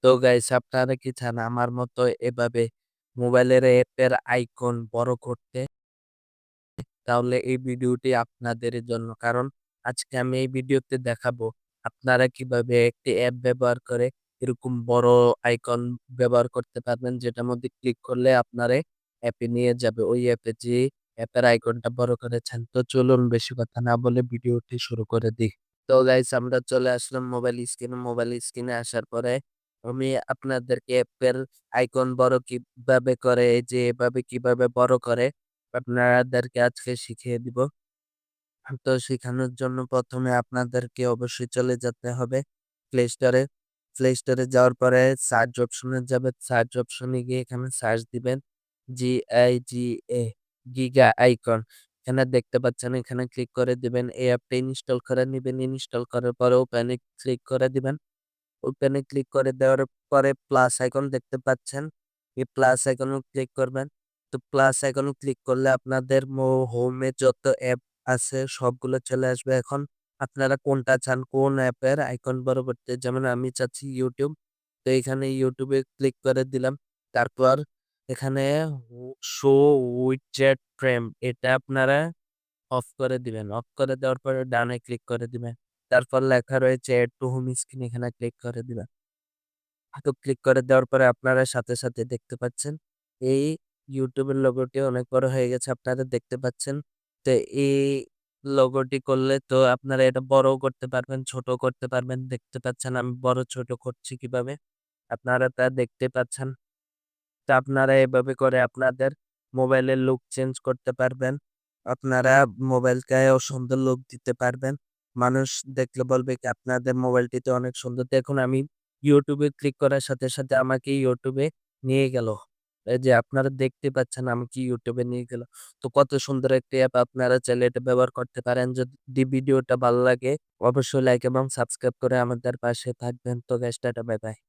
তো গাইস আপনারা কি চান আমার মতো এভাবে মোবাইলের অ্যাপের আইকন বড় করতে? তাহলে এই ভিডিওটি আপনাদের জন্য। কারণ আজকে আমি এই ভিডিওতে দেখাবো আপনারা কিভাবে একটি অ্যাপ ব্যবহার করে এরকম বড় আইকন ব্যবহার করতে পারবেন, যেটার মধ্যে ক্লিক করলে আপনারে অ্যাপে নিয়ে যাবে। ওই অ্যাপে যে অ্যাপের আইকনটা বড় করেছেন। তো চলুন বেশি কথা না বলে ভিডিওটি শুরু করে দিই। তো গাইস আমরা চলে আসলাম মোবাইল স্ক্রিনে। মোবাইল স্ক্রিনে আসার পরে আমি আপনাদেরকে অ্যাপের আইকন বড় কিভাবে করে, এই যে এভাবে কিভাবে বড় করে আপনাদেরকে আজকে শিখিয়ে দিব। তো শেখানোর জন্য ১ম এ আপনাদেরকে অবশ্যই চলে যেতে হবে প্লে স্টোরে। প্লে স্টোরে যাওয়ার পরে সার্চ অপশনে যাবেন। সার্চ অপশনে গিয়ে এখানে সার্চ দিবেন GIGA, গিগা আইকন। এখানে দেখতে পাচ্ছেন, এখানে ক্লিক করে দিবেন। এই অ্যাপটা ইনস্টল করে নিবেন। ইনস্টল করার পরে ওপেন এ ক্লিক করে দিবেন। ওপেনে ক্লিক করে দেওয়ার পরে প্লাস আইকন দেখতে পাচ্ছেন। এই প্লাস আইকনে ক্লিক করবেন। তো প্লাস আইকনে ক্লিক করলে আপনাদের হোমে যত অ্যাপ আছে সবগুলো চলে আসবে। এখন আপনারা কোনটা চান, কোন অ্যাপের আইকন বড় করতে? যেমন আমি চাচ্ছি YouTube। তো এখানে YouTube এ ক্লিক করে দিলাম। তারপর এখানে শো উইডজেট ফ্রেম এটা আপনারা অফ করে দিবেন। অফ করে দেওয়ার পরে ডানে ক্লিক করে দিবেন। তারপর লেখা রয়েছে এড টু হোম স্ক্রিন, এখানে ক্লিক করে দিবেন। তো ক্লিক করে দেওয়ার পরে আপনারা সাথে দেখতে পাচ্ছেন এই YouTube এর লোগোটি অনেক বড় হয়ে গেছে, আপনারা দেখতে পাচ্ছেন। তো এই লোগোটি করলে তো আপনারা এটা বড়ও করতে পারবেন, ছোটও করতে পারবেন। দেখতে পাচ্ছেন আমি বড় ছোট করছি কিভাবে, আপনারা তা দেখতে পাচ্ছেন। তো আপনারা এভাবে করে আপনাদের মোবাইলের লুক চেঞ্জ করতে পারবেন। আপনারা মোবাইলটায়ও সুন্দর লুক দিতে পারবেন। মানুষ দেখলে বলবে কি আপনাদের মোবাইলটি তো অনেক সুন্দর। দেখুন আমি YouTube এ ক্লিক করার সাথে আমাকে YouTube এ নিয়ে গেল। এই যে আপনারা দেখতে পাচ্ছেন আমাকে YouTube এ নিয়ে গেল। তো কত সুন্দর একটি অ্যাপ, আপনারা চাইলে এটা ব্যবহার করতে পারেন। যদি ভিডিওটা ভালো লাগে অবশ্যই লাইক এবং সাবস্ক্রাইব করে আমাদের পাশে থাকবেন। তো গাইস টাটা বাই বাই।